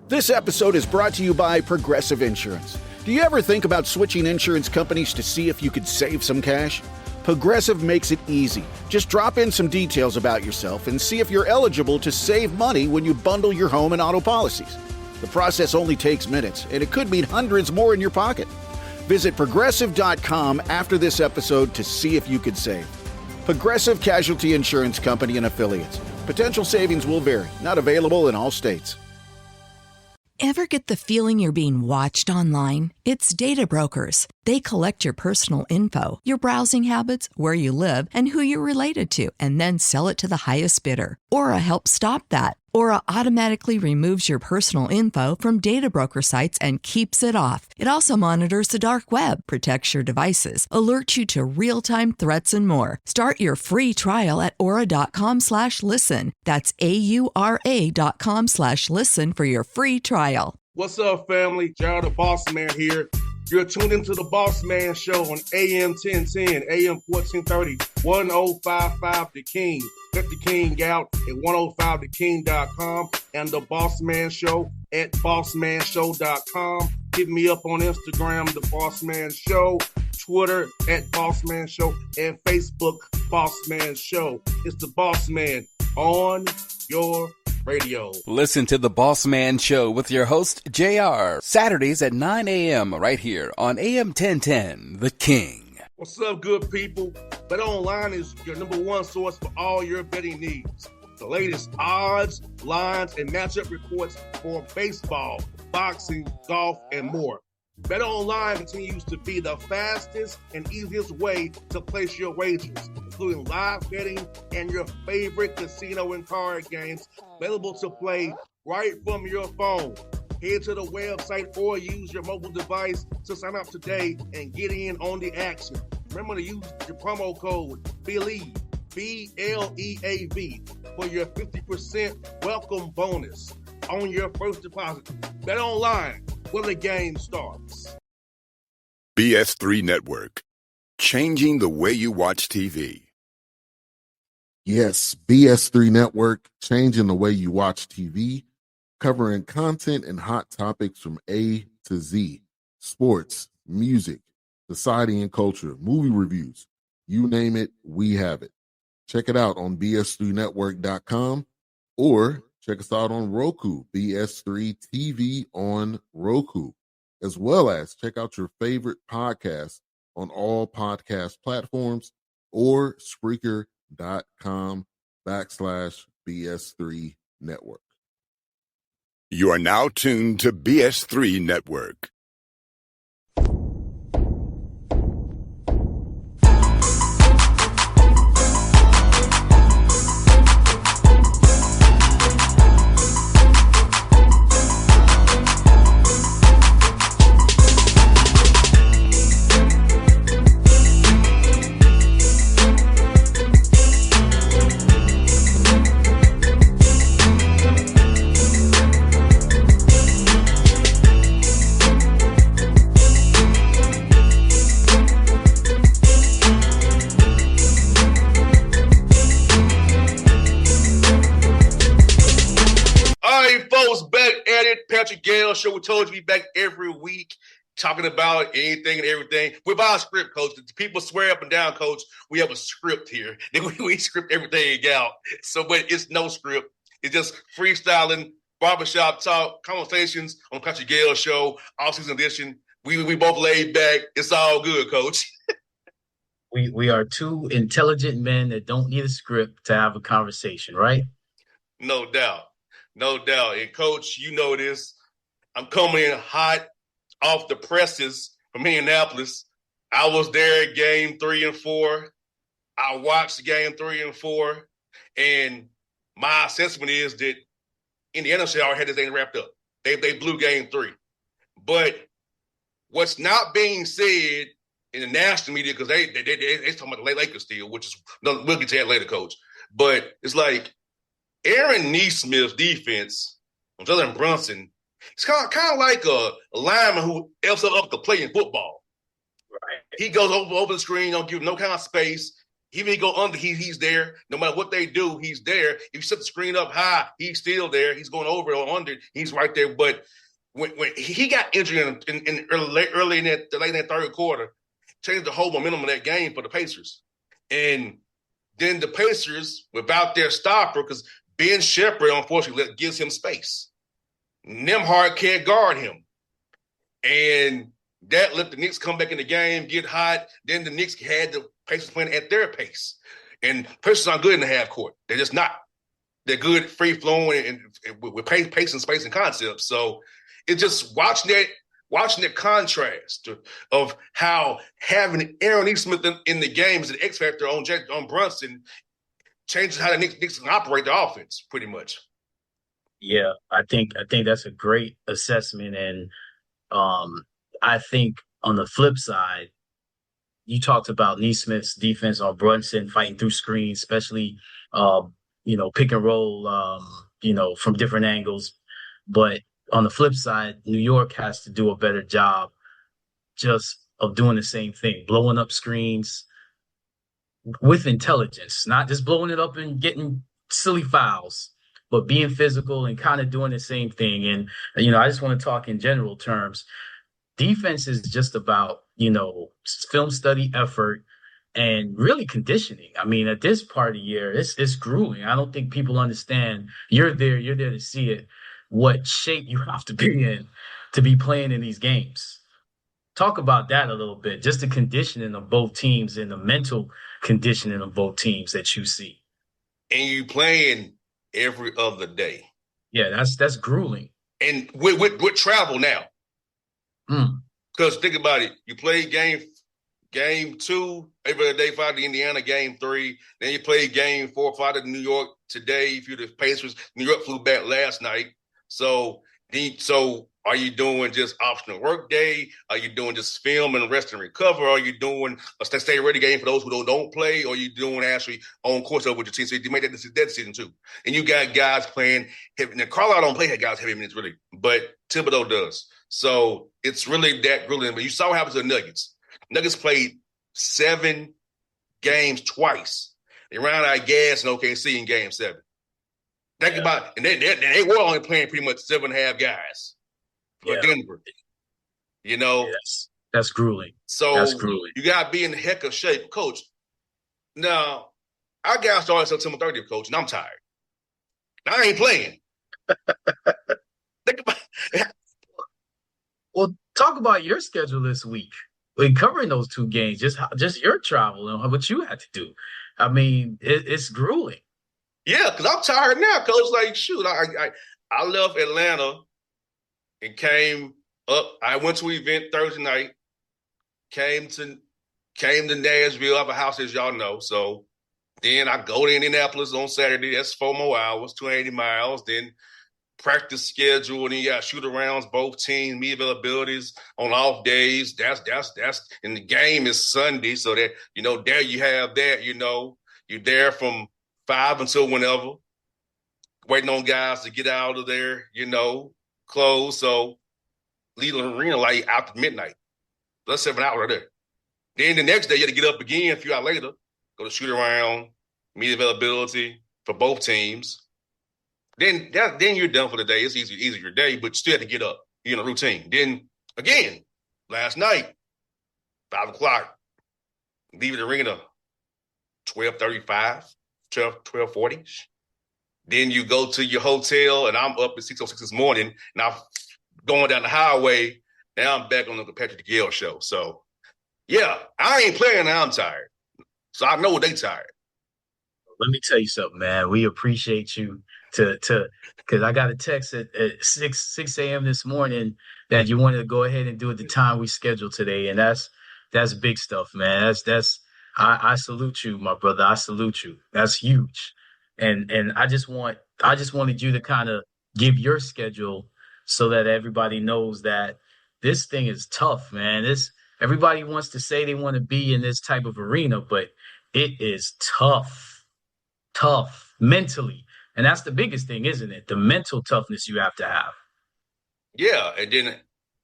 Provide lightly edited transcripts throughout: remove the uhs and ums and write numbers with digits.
This episode is brought to you by Progressive Insurance. Do you ever think about switching insurance companies to see if you could save some cash? Progressive makes it easy. Just drop in some details about yourself and see if you're eligible to save money when you bundle your home and auto policies. The process only takes minutes, and it could mean hundreds more in your pocket. Visit Progressive.com after this episode to see if you could save. Progressive Casualty Insurance Company and Affiliates. Potential savings will vary. Not available in all states. Ever get the feeling you're being watched online? It's Data Brokers. They collect your personal info, your browsing habits, where you live, and who you're related to, and then sell it to the highest bidder. Aura helps stop that. Aura automatically removes your personal info from data broker sites and keeps it off. It also monitors the dark web, protects your devices, alerts you to real-time threats, and more. Start your free trial at aura.com/listen. That's AURA.com/listen for your free trial. What's up, family? Gerald the Bossman here. You're tuned into the Bossman Show on AM 1010, AM 1430, 1055 The King. Let the King out at 105theking.com and the Bossman Show at bossmanshow.com. Hit me up on Instagram, The Bossman Show, Twitter at Bossman Show, and Facebook, Bossman Show. It's the Bossman on your radio. Listen to the Bossman Show with your host, JR, Saturdays at 9 a.m. right here on AM 1010, The King. What's up, good people? BetOnline is your number one source for all your betting needs. The latest odds, lines, and matchup reports for baseball, boxing, golf, and more. BetOnline continues to be the fastest and easiest way to place your wagers, including live betting and your favorite casino and card games available to play right from your phone. Head to the website or use your mobile device to sign up today and get in on the action. Remember to use your promo code BELIEVE, BLEAV, for your 50% welcome bonus on your first deposit. BetOnline, where the game starts. BS3 Network, changing the way you watch TV. Yes, BS3 Network, changing the way you watch TV, covering content and hot topics from A to Z, sports, music, society and culture, movie reviews, you name it, we have it. Check it out on bs3network.com or check us out on Roku, BS3 TV on Roku, as well as check out your favorite podcast on all podcast platforms or Spreaker.com/BS3 Network. You are now tuned to BS3 Network. Gayle show. We told you we be back every week talking about anything and everything. We're by a script, Coach. People swear up and down, Coach, we have a script here. We script everything out. So, but it's no script. It's just freestyling, barbershop talk, conversations on Country Gayle show, all-season edition. We both laid back. It's all good, Coach. We are two intelligent men that don't need a script to have a conversation, right? No doubt. No doubt. And, Coach, you know this. I'm coming in hot off the presses from Indianapolis. I was there at game 3 and 4. I watched game 3 and 4. And my assessment is that Indiana already had this thing wrapped up. They blew game 3. But what's not being said in the national media, because they talking about the Lakers still, which is, we'll get to that later, Coach. But it's like Aaron Neesmith's defense on Jalen Brunson, it's kind of like a lineman who else up to play in football. Right. He goes over the screen, don't give no kind of space. Even if he go under, he's there. No matter what they do, he's there. If you set the screen up high, he's still there. He's going over or under, he's right there. But when he got injured in early in that late in that third quarter, changed the whole momentum of that game for the Pacers. And then the Pacers, without their stopper, because Ben Shepherd, unfortunately, gives him space. Nembhard can't guard him. And that let the Knicks come back in the game, get hot. Then the Knicks had the Pacers playing at their pace. And Pacers aren't good in the half court. They're just not. They're good free-flowing and with pace and space and concepts. So it's just watching that contrast of how having Aaron Eastman in the game is an X factor on Brunson changes how the Knicks can operate the offense pretty much. Yeah, I think that's a great assessment. And I think on the flip side, you talked about Neesmith's defense on Brunson fighting through screens, especially, pick and roll, from different angles. But on the flip side, New York has to do a better job just of doing the same thing, blowing up screens with intelligence, not just blowing it up and getting silly fouls, but being physical and kind of doing the same thing. And, I just want to talk in general terms. Defense is just about, film study, effort, and really conditioning. I mean, at this part of the year, it's grueling. I don't think people understand. You're there to see it, what shape you have to be in to be playing in these games. Talk about that a little bit, just the conditioning of both teams and the mental conditioning of both teams that you see. And you playing every other day. Yeah, that's grueling. And with travel now. Because think about it. You play game 2 every other day, fly to Indiana, game 3. Then you play game 4, fly to New York today. If you're the Pacers, New York flew back last night. So are you doing just optional work day? Are you doing just film and rest and recover? Are you doing a stay ready game for those who don't play? Or are you doing actually on course over with your team? So you make that decision too. And you got guys playing heavy. Now, Carlisle don't play guys heavy minutes really, but Thibodeau does. So it's really that grueling. But you saw what happened to the Nuggets. Nuggets played 7 games twice. They ran out of gas in OKC in game 7. Think about it. And they were only playing pretty much 7.5 guys. For Denver, Yes, that's grueling. So that's grueling. You got to be in the heck of shape, Coach. Now, our guy started September 30th, Coach, and I'm tired. I ain't playing. Think about it. Well, talk about your schedule this week. Covering those 2 games, just your travel and what you had to do. I mean, it's grueling. Yeah, because I'm tired now, Coach. Like, shoot, I left Atlanta and came up. I went to an event Thursday night, came to Nashville. I have a house, as y'all know. So then I go to Indianapolis on Saturday. That's 4 more hours, 280 miles. Then practice schedule, and then you got shoot-arounds, both teams, meet availabilities on off days. That's and the game is Sunday. So that, there you have that, you're there from 5 until whenever, waiting on guys to get out of there, close. So leave the arena like after midnight. That's 7 hours there. Then the next day you had to get up again a few hours later, go to shoot around, meet availability for both teams. Then you're done for the day. It's easier day, but you still have to get up. You're in a routine. Then again, last night, 5 o'clock, leave the arena 12:35, 12:40. Then you go to your hotel, and I'm up at 6:06 this morning. Now going down the highway, now I'm back on the Patrick Gayle show. So, yeah, I ain't playing now. I'm tired. So I know they tired. Let me tell you something, man. We appreciate you because I got a text at 6 a.m. this morning that you wanted to go ahead and do it the time we scheduled today, and that's big stuff, man. I salute you, my brother. I salute you. That's huge. And I just wanted you to kind of give your schedule so that everybody knows that this thing is tough, man. Everybody wants to say they want to be in this type of arena, but it is tough mentally. And that's the biggest thing, isn't it? The mental toughness you have to have. Yeah. And then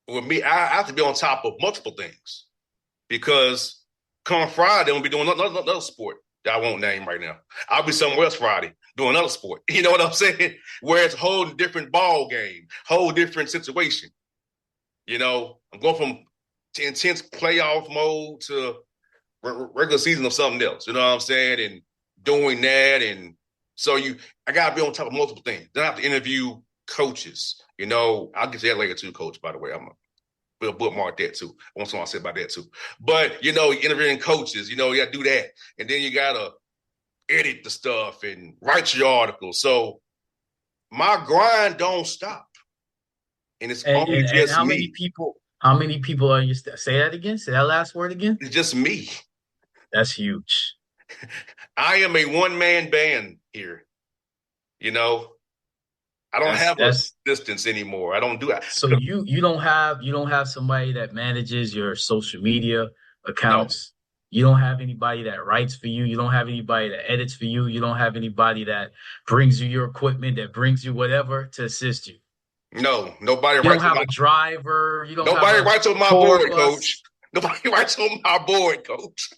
with me, I have to be on top of multiple things because come Friday, I'm going to be doing another sport. that I won't name right now. I'll be somewhere else Friday doing another sport. You know what I'm saying? Where it's a whole different ball game, whole different situation. You know, I'm going from intense playoff mode to regular season of something else. You know what I'm saying? And doing that. And so I got to be on top of multiple things. Then I have to interview coaches. You know, I'll get to that later too, Coach, by the way. I'm going to bookmark that too. I want someone to say about that too. But, you know, interviewing coaches, you know, you got to do that. And then you got to edit the stuff and write your articles. So my grind don't stop. And it's only just how me. How many people are you? Say that again. Say that last word again. It's just me. That's huge. I am a one-man band here. You know, I don't have assistants anymore. I don't do that. So you don't have somebody that manages your social media accounts. No. You don't have anybody that writes for you. You don't have anybody that edits for you. You don't have anybody that brings you your equipment, that brings you whatever to assist you. No, nobody. You don't have a driver. You don't. Nobody writes on my board, Coach. Nobody writes on my board, Coach.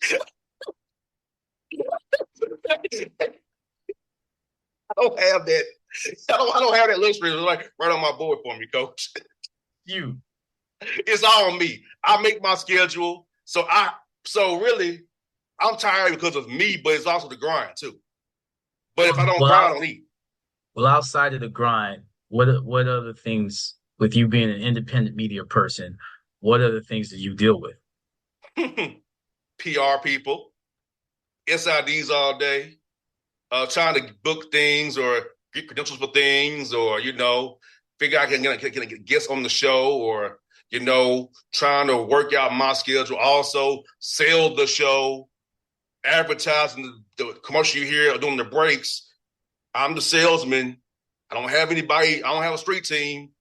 I don't have that. I don't have that luxury to like right on my board for me, Coach. It's all me. I make my schedule. So really, I'm tired because of me, but it's also the grind too. But if I don't grind, I don't eat. Well, outside of the grind, what other things, with you being an independent media person, what other things do you deal with? PR people, SIDs all day, trying to book things or get credentials for things, or, you know, figure out can get guests on the show, or, you know, trying to work out my schedule. Also, sell the show, advertising the commercial you hear during the breaks. I'm the salesman. I don't have anybody. I don't have a street team.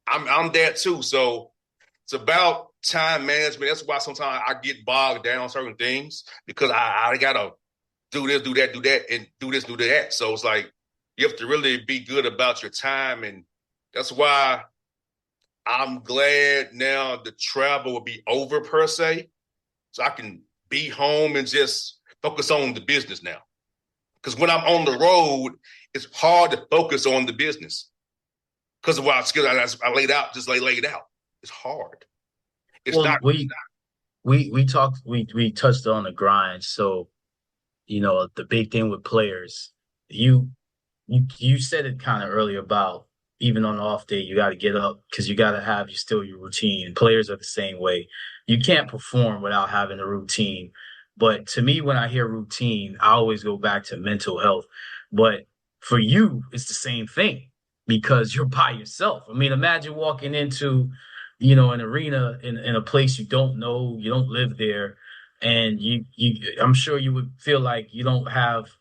I'm that too. So it's about time management. That's why sometimes I get bogged down on certain things, because I gotta do this, do that, and do this, do that. So it's like you have to really be good about your time, and that's why I'm glad now the travel will be over per se, so I can be home and just focus on the business now. Because when I'm on the road, it's hard to focus on the business because of what I laid out, just laid out. It's hard. It's not. We touched on the grind. So, you know, the big thing with players, you said it kind of earlier about even on the off day, you got to get up because you got to have your routine. Players are the same way. You can't perform without having a routine. But to me, when I hear routine, I always go back to mental health. But for you, it's the same thing because you're by yourself. I mean, imagine walking into, you know, an arena in a place you don't know, you don't live there, and I'm sure you would feel like you don't have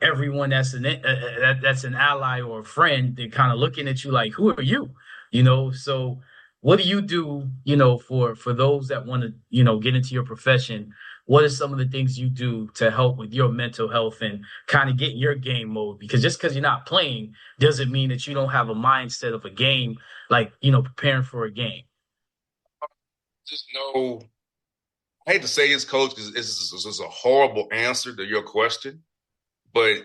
everyone that's an ally or a friend. They're kind of looking at you like, who are you? You know, so what do you do, you know, for those that want to, you know, get into your profession? What are some of the things you do to help with your mental health and kind of get in your game mode? Because just because you're not playing doesn't mean that you don't have a mindset of a game, like, you know, preparing for a game. Just know, I hate to say this, Coach, because this is a horrible answer to your question, but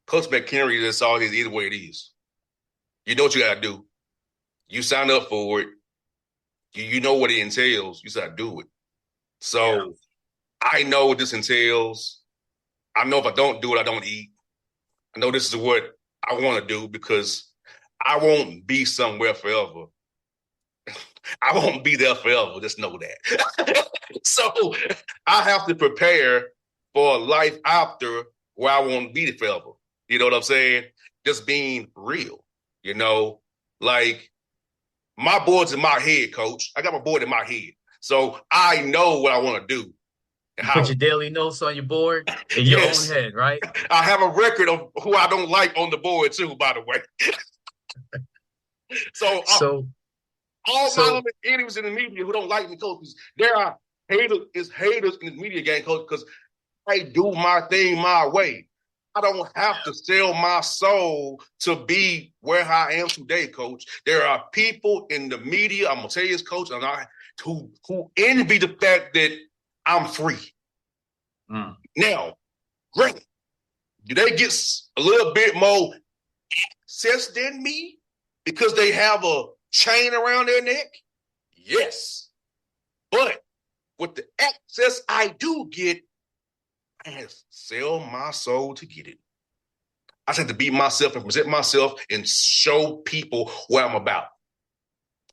Coach McHenry, that's all it is, either way it is. You know what you got to do. You sign up for it. You know what it entails. You got to do it. So yeah. I know what this entails. I know if I don't do it, I don't eat. I know this is what I want to do because I won't be somewhere forever. I won't be there forever. Just know that. So I have to prepare for a life after where I won't be there forever. You know what I'm saying? Just being real, you know, like my board's in my head, Coach. I got my board in my head. So I know what I want to do. You put your daily notes on your board in your own head, right? I have a record of who I don't like on the board too, by the way. All my enemies in the media who don't like me, Coach, because there are haters in the media game, Coach, because I do my thing my way. I don't have to sell my soul to be where I am today, Coach. There are people in the media, I'm going to tell you this, Coach, who envy the fact that I'm free. Now, granted, do they get a little bit more access than me because they have a chain around their neck? Yes. But with the access I do get, I had to sell my soul to get it. I just had to be myself and present myself and show people what I'm about.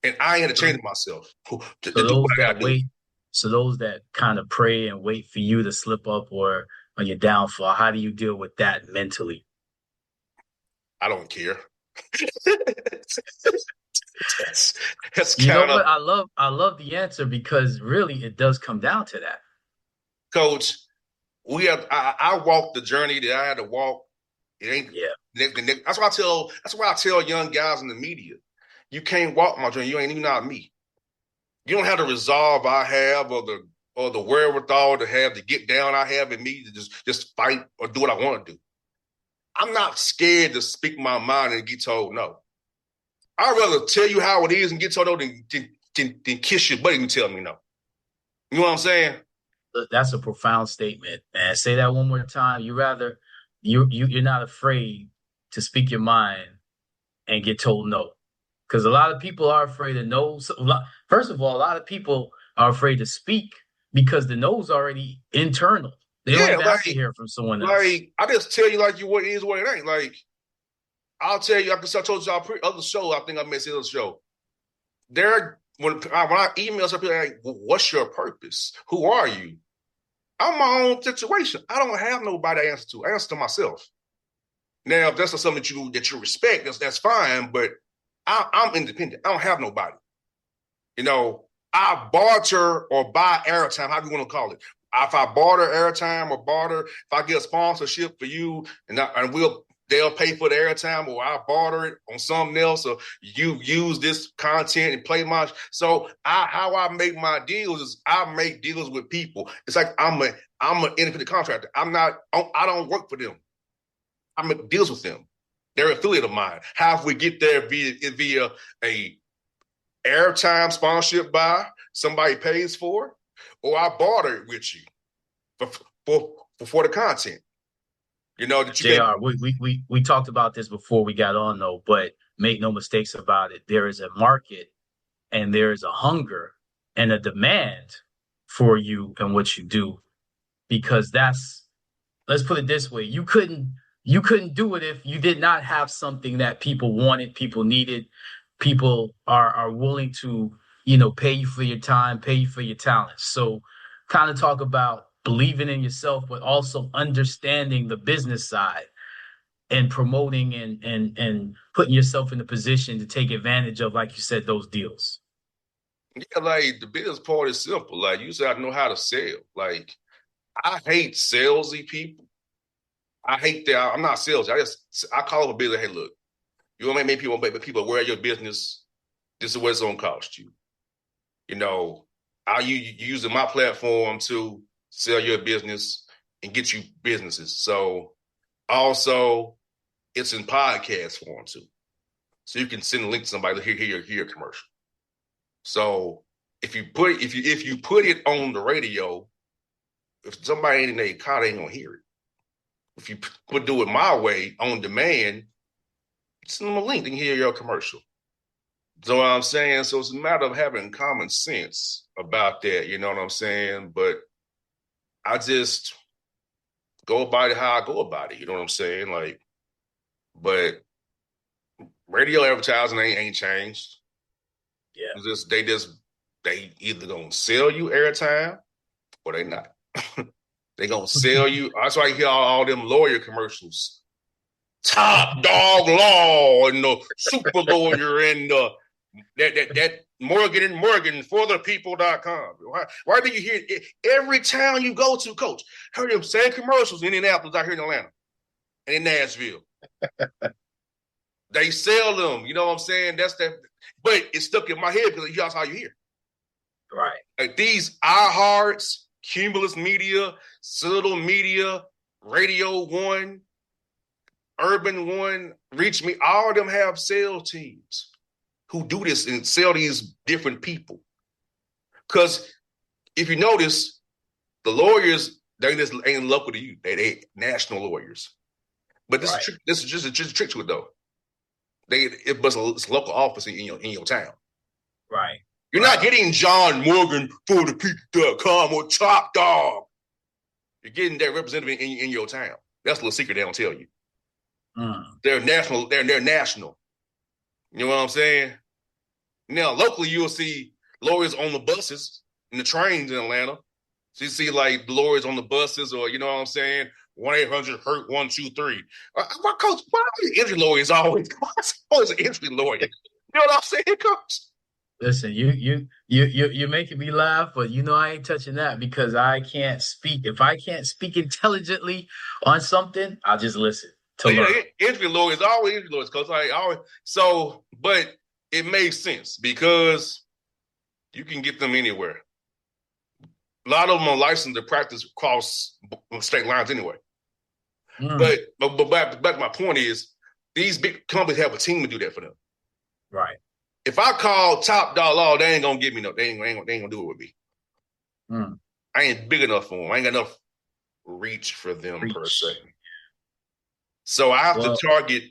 And I ain't had to change myself to do what I gotta do. So those that kind of pray and wait for you to slip up or on your downfall, how do you deal with that mentally? I don't care. that's You know kind of, what? I love the answer because really it does come down to that. Coach. I walked the journey that I had to walk. It ain't That's why I tell young guys in the media, you can't walk my journey. You ain't even not me. You don't have the resolve I have or the wherewithal to have to get down I have in me to just fight or do what I want to do. I'm not scared to speak my mind and get told no. I'd rather tell you how it is and get told no than kiss your butt and tell me no. You know what I'm saying? That's a profound statement, man. Say that one more time. You're not afraid to speak your mind and get told no. Because a lot of people are afraid of no. First of all, a lot of people are afraid to speak because the no's already internal. They don't even have to hear from someone else. Like, I just tell you like what it is, what it ain't. Like, I'll tell you, I told y'all other show, I think I missed the other show. When I email some people like, what's your purpose? Who are you? I'm my own situation. I don't have nobody to answer to. I answer to myself. Now, if that's something that you respect, that's fine, but I'm independent. I don't have nobody. You know, I barter or buy airtime, however you want to call it. If I barter airtime or barter, if I get a sponsorship for you they'll pay for the airtime, or I barter it on something else, or you use this content and play my. So how I make my deals is I make deals with people. It's like I'm an independent contractor. I don't work for them. I make deals with them. They're an affiliate of mine. How if we get there via a airtime sponsorship buy, somebody pays for, or I barter it with you for the content. You know that you JR, we talked about this before we got on though, but make no mistakes about it. There is a market and there is a hunger and a demand for you and what you do, because let's put it this way. You couldn't do it if you did not have something that people wanted, people needed, people are willing to, pay you for your time, pay you for your talents. So kind of talk about believing in yourself, but also understanding the business side and promoting and putting yourself in a position to take advantage of, like you said, those deals. Yeah, like the business part is simple. Like you said, I know how to sell. Like I hate salesy people. I hate that. I'm not salesy. I call up a business. Hey, look, you want to make people aware of your business. This is what it's gonna cost you. You know, you using my platform to sell your business and get you businesses. So also it's in podcast form too. So you can send a link to somebody to hear a commercial. So if you put it on the radio, if somebody ain't in their car, they ain't gonna hear it. If you do it my way on demand, send them a link, they can hear your commercial. So what I'm saying, so it's a matter of having common sense about that, you know what I'm saying? But I just go about it how I go about it, you know what I'm saying? Like, but radio advertising ain't changed. Yeah. They either gonna sell you airtime or they not. They gonna sell you. That's why you hear all them lawyer commercials. Top dog law and the super lawyer and that Morgan for the people.com. Why do you hear it? Every town you go to, Coach? Heard them same commercials in Indianapolis, out here in Atlanta and in Nashville. They sell them, you know what I'm saying? That's that, but it's stuck in my head because that's how you hear. Right. Like these iHearts, Cumulus Media, Citadel Media, Radio One, Urban One, Reach Me, all of them have sales teams who do this and sell these different people. Because if you notice, the lawyers, They just ain't local to you. They national lawyers. But this Right. is this is just a trick to it though. It's a local office in your town. Right. You're not getting John Morgan for the people.com or Top Dog. You're getting that representative in your town. That's a little secret they don't tell you. They're national. They're national. You know what I'm saying? Now, locally, you'll see lawyers on the buses and the trains in Atlanta. So you see like lawyers on the buses, or you know what I'm saying, 1-800-HURT-123. My coach, why are the injury lawyers always an injury lawyer? You know what I'm saying, coach? Listen, you're making me laugh, but I ain't touching that because I can't speak. If I can't speak intelligently on something, I'll just listen to learn. Injury lawyers, always injury lawyers, coach. But it makes sense because you can get them anywhere. A lot of them are licensed to practice across state lines anyway. But back to my point is, these big companies have a team to do that for them. Right. If I call Top Dog Law, they ain't gonna give me no. They ain't gonna do it with me. I ain't big enough for them. I ain't got enough reach for them per se. So I have to target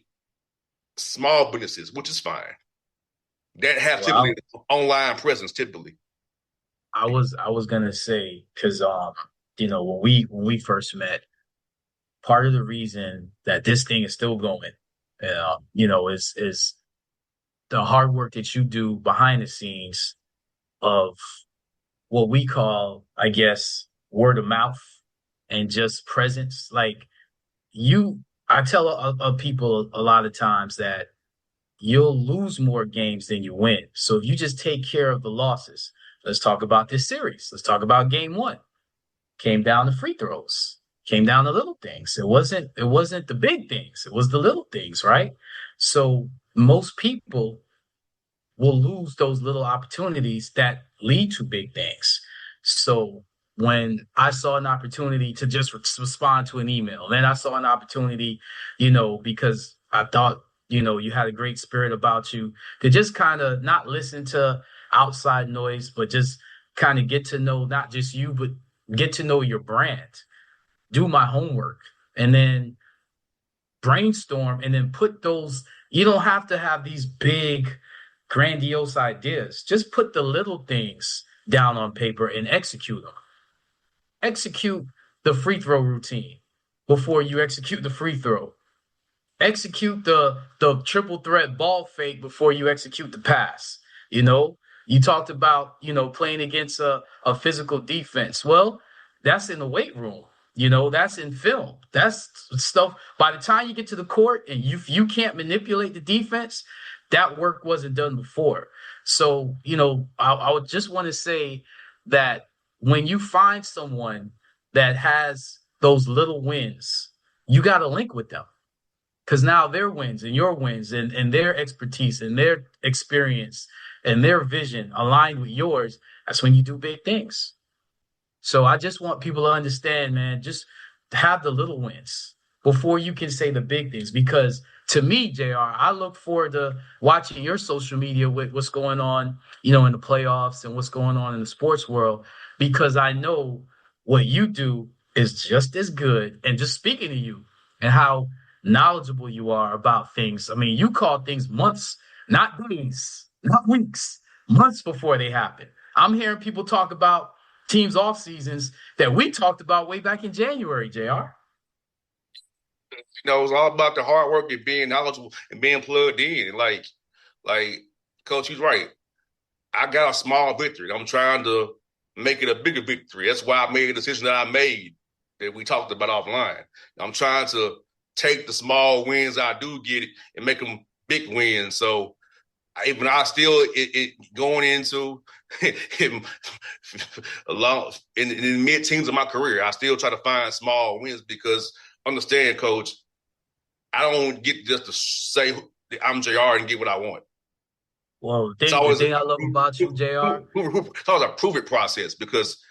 small businesses, which is fine. That have typically online presence. Typically, I was gonna say because when we first met, part of the reason that this thing is still going, is the hard work that you do behind the scenes of what we call, I guess, word of mouth and just presence. Like I tell people a lot of times that you'll lose more games than you win. So if you just take care of the losses, let's talk about this series. Let's talk about game 1. Came down to free throws. Came down to little things. It wasn't the big things. It was the little things, right? So most people will lose those little opportunities that lead to big things. So when I saw an opportunity to just respond to an email, then I saw an opportunity, because I thought, you had a great spirit about you, to just kind of not listen to outside noise, but just kind of get to know not just you, but get to know your brand, do my homework, and then brainstorm, and then put those. You don't have to have these big, grandiose ideas. Just put the little things down on paper and execute them. Execute the free throw routine before you execute the free throw. Execute the triple threat ball fake before you execute the pass. You talked about, playing against a physical defense. Well, that's in the weight room. That's in film. That's stuff. By the time you get to the court and you can't manipulate the defense, that work wasn't done before. So, I would just want to say that when you find someone that has those little wins, you got to link with them. Because now their wins and your wins and their expertise and their experience and their vision aligned with yours, that's when you do big things. So I just want people to understand, man, just have the little wins before you can say the big things. Because to me, JR, I look forward to watching your social media with what's going on, in the playoffs and what's going on in the sports world, because I know what you do is just as good. And just speaking to you and how knowledgeable you are about things. I mean, you call things months, not days, not weeks, months before they happen. I'm hearing people talk about teams' off seasons that we talked about way back in January, JR. It's all about the hard work and being knowledgeable and being plugged in. And like Coach, he's right. I got a small victory. I'm trying to make it a bigger victory. That's why I made the decision that I made that we talked about offline. I'm trying to take the small wins I do get and make them big wins. So even I still going into along in the mid teens of my career, I still try to find small wins because understand, Coach, I don't get just to say I'm JR and get what I want. Well, the thing I love about you, JR, it's always a prove it process because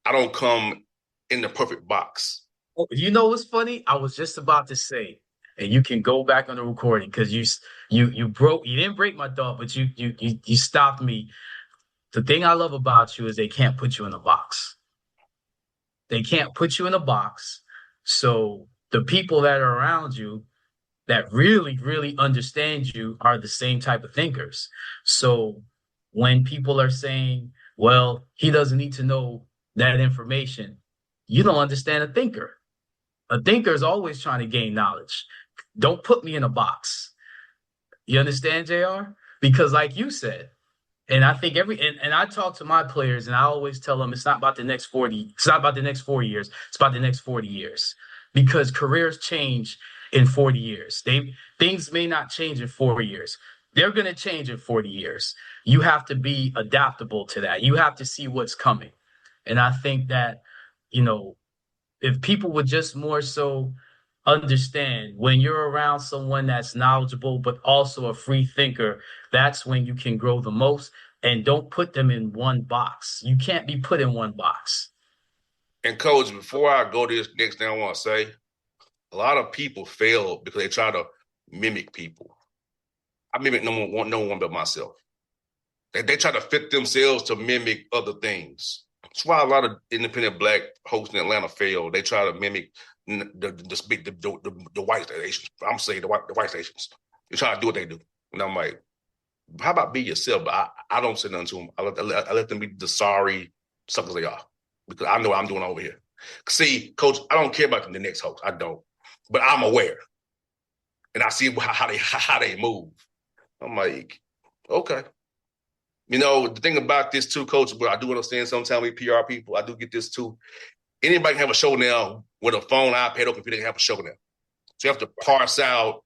I don't come in the perfect box. Oh, you know what's funny? I was just about to say, and you can go back on the recording because you didn't break my thought, but you stopped me. The thing I love about you is they can't put you in a box. They can't put you in a box. So the people that are around you that really, really understand you are the same type of thinkers. So when people are saying, well, he doesn't need to know that information, you don't understand a thinker. A thinker is always trying to gain knowledge. Don't put me in a box. You understand, JR? Because like you said, and I think and I talk to my players and I always tell them it's not about the next 40, it's not about the next 4 years, it's about the next 40 years. Because careers change in 40 years. Things may not change in 4 years. They're gonna change in 40 years. You have to be adaptable to that. You have to see what's coming. And I think that, you know, if people would just more so understand when you're around someone that's knowledgeable but also a free thinker, that's when you can grow the most. And don't put them in one box. You can't be put in one box. And Coach, before I go to this next thing, I want to say, a lot of people fail because they try to mimic people. I mimic no one but myself. They try to fit themselves to mimic other things. That's why a lot of independent Black hosts in Atlanta fail. They try to mimic the white stations. I'm saying the white stations. They try to do what they do. And I'm like, how about be yourself? But I don't say nothing to them. I let them be the sorry suckers they are. Because I know what I'm doing over here. See, Coach, I don't care about the next host. I don't. But I'm aware. And I see how they move. I'm like, okay. You know, the thing about this too, Coach, but I do understand sometimes we PR people, I do get this too. Anybody can have a show now with a phone, iPad, or computer, they can have a show now. So you have to parse out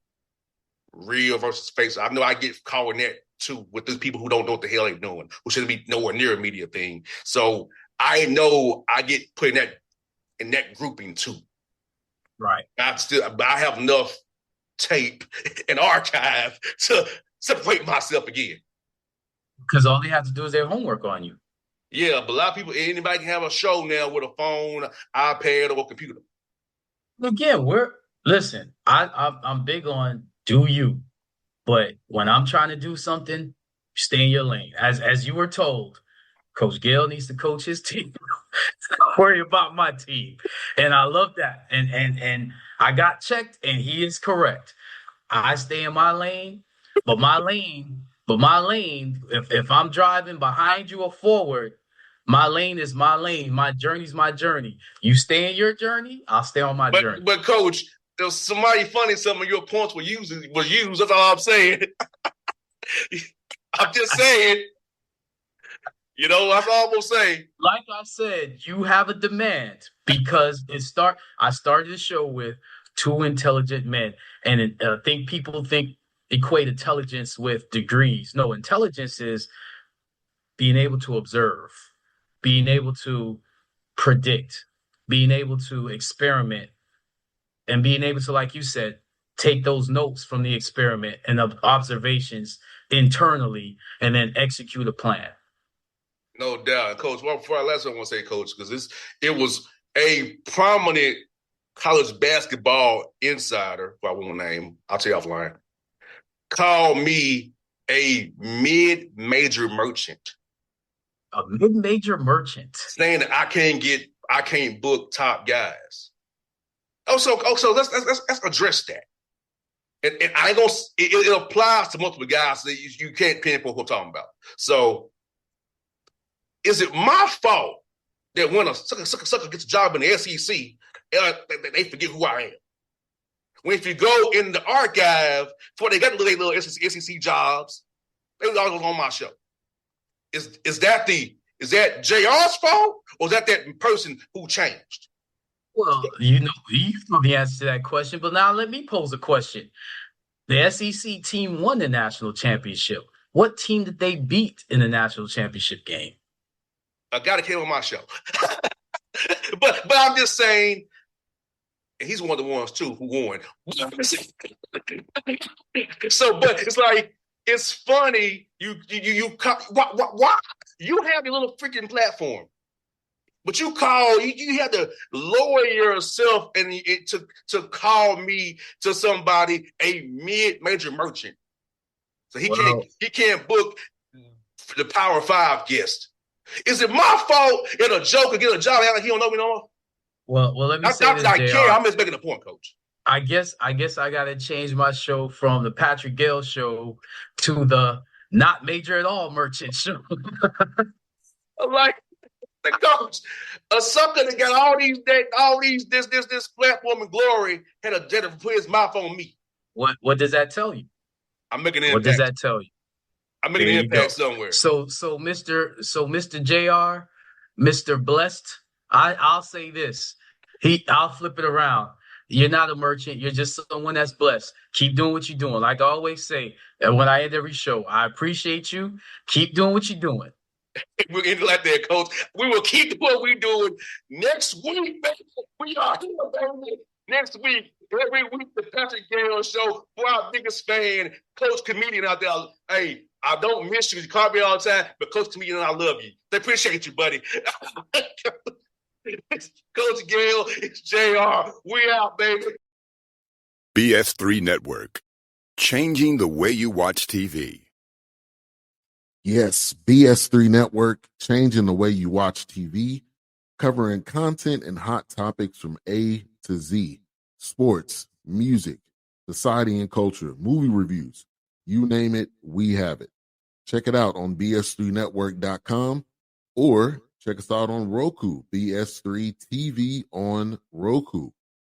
real versus fake. I know I get caught in that too with these people who don't know what the hell they're doing, who shouldn't be nowhere near a media thing. So I know I get put in that grouping too. Right. I have enough tape and archive to separate myself again. Because all they have to do is their homework on you. Yeah, but a lot of people, anybody can have a show now with a phone, iPad, or a computer. Again, listen, I'm big on do you. But when I'm trying to do something, stay in your lane. As you were told, Coach Gayle needs to coach his team. Don't worry about my team. And I love that. And I got checked, and he is correct. I stay in my lane, but my lane, if I'm driving behind you or forward, my lane is my lane. My journey's my journey. You stay in your journey, I'll stay on my journey. But Coach, there was somebody funny, some of your points were used. That's all I'm saying. I'm just saying. You know, that's all I'm gonna say. Like I said, you have a demand because I started the show with two intelligent men, and I think people equate intelligence with degrees. No, intelligence is being able to observe, being able to predict, being able to experiment, and being able to, like you said, take those notes from the experiment and observations internally and then execute a plan. No doubt. Coach, well, before I last, I want to say, Coach, because it was a prominent college basketball insider, if I won't name, I'll tell you offline, called me a mid-major merchant. A mid-major merchant? Saying that I can't book top guys. So let's address that. And I ain't gonna, it applies to multiple guys that you can't pinpoint what I'm talking about. So is it my fault that when a sucker gets a job in the SEC, they forget who I am? When if you go in the archive before they got their little SEC jobs, they was always on my show. Is that JR's fault, or is that person who changed? Well, you know the answer to that question, but now let me pose a question. The SEC team won the national championship. What team did they beat in the national championship game? A guy that came on my show. but I'm just saying, and he's one of the ones too who won. So, but it's like, it's funny. Why? You have your little freaking platform, but you had to lower yourself and to call me to somebody a mid-major merchant. So he can't book the Power 5 guest. Is it my fault in a joker get a job and he don't know me no more? Well, let me Not say that this, I care. Jr. I'm just making a point, Coach. I guess I gotta change my show from the Patrick Gayle show to the not major at all merchant show. I'm like, the coach, a sucker that got all these this platform and glory had a jet to put his mouth on me. What does that tell you? I'm making an What does impact. that tell you? I'm There making an you go. impact somewhere. So Mr. JR, Mr. Blessed, I'll say this. I'll flip it around. You're not a merchant. You're just someone that's blessed. Keep doing what you're doing. Like I always say, and when I end every show, I appreciate you. Keep doing what you're doing. We're getting like that, Coach. We will keep what we're doing next week, baby. We are here, baby. Next week, every week, the Patrick Gayle show for our biggest fan, Coach Comedian out there. Hey, I don't miss you. You call me all the time, but Coach Comedian, I love you. They appreciate you, buddy. Coach Gayle, it's JR. We out, baby. BS3 Network. Changing the way you watch TV. Yes, BS3 Network, changing the way you watch TV, covering content and hot topics from A to Z, sports, music, society and culture, movie reviews, you name it, we have it. Check it out on bs3network.com or check us out on Roku, BS3 TV on Roku,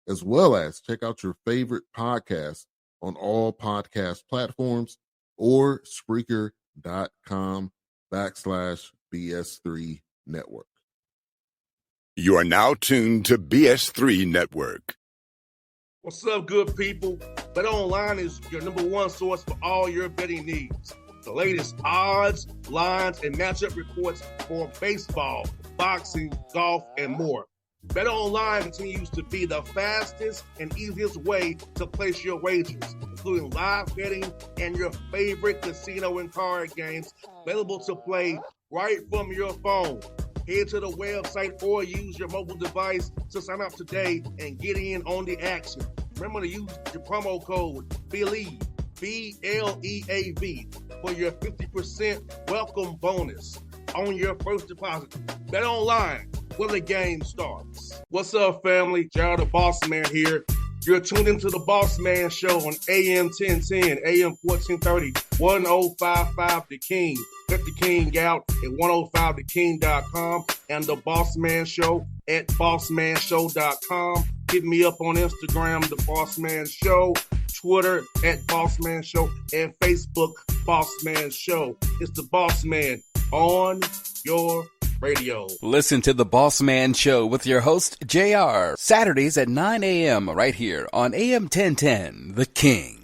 as well as check out your favorite podcast on all podcast platforms or Spreaker.com/BS3 Network. You are now tuned to BS3 Network. What's up, good people? Bet Online is your number one source for all your betting needs. The latest odds, lines, and matchup reports for baseball, boxing, golf, and more. Bet Online continues to be the fastest and easiest way to place your wagers, including live betting and your favorite casino and card games available to play right from your phone. Head to the website or use your mobile device to sign up today and get in on the action. Remember to use your promo code BELIEVE, BLEAV, for your 50% welcome bonus on your first deposit. Bet Online, where the game starts. What's up, family? Jared the Bossman here. You're tuned into the Bossman Show on AM 1010, AM 1430, 1055 The King. Let the King out at 105theking.com and the Bossman Show at bossmanshow.com. Hit me up on Instagram, The Bossman Show, Twitter at Bossman Show, and Facebook, Bossman Show. It's the Bossman on your radio. Listen to The Bossman Show with your host, JR, Saturdays at 9 a.m. right here on AM 1010, The King.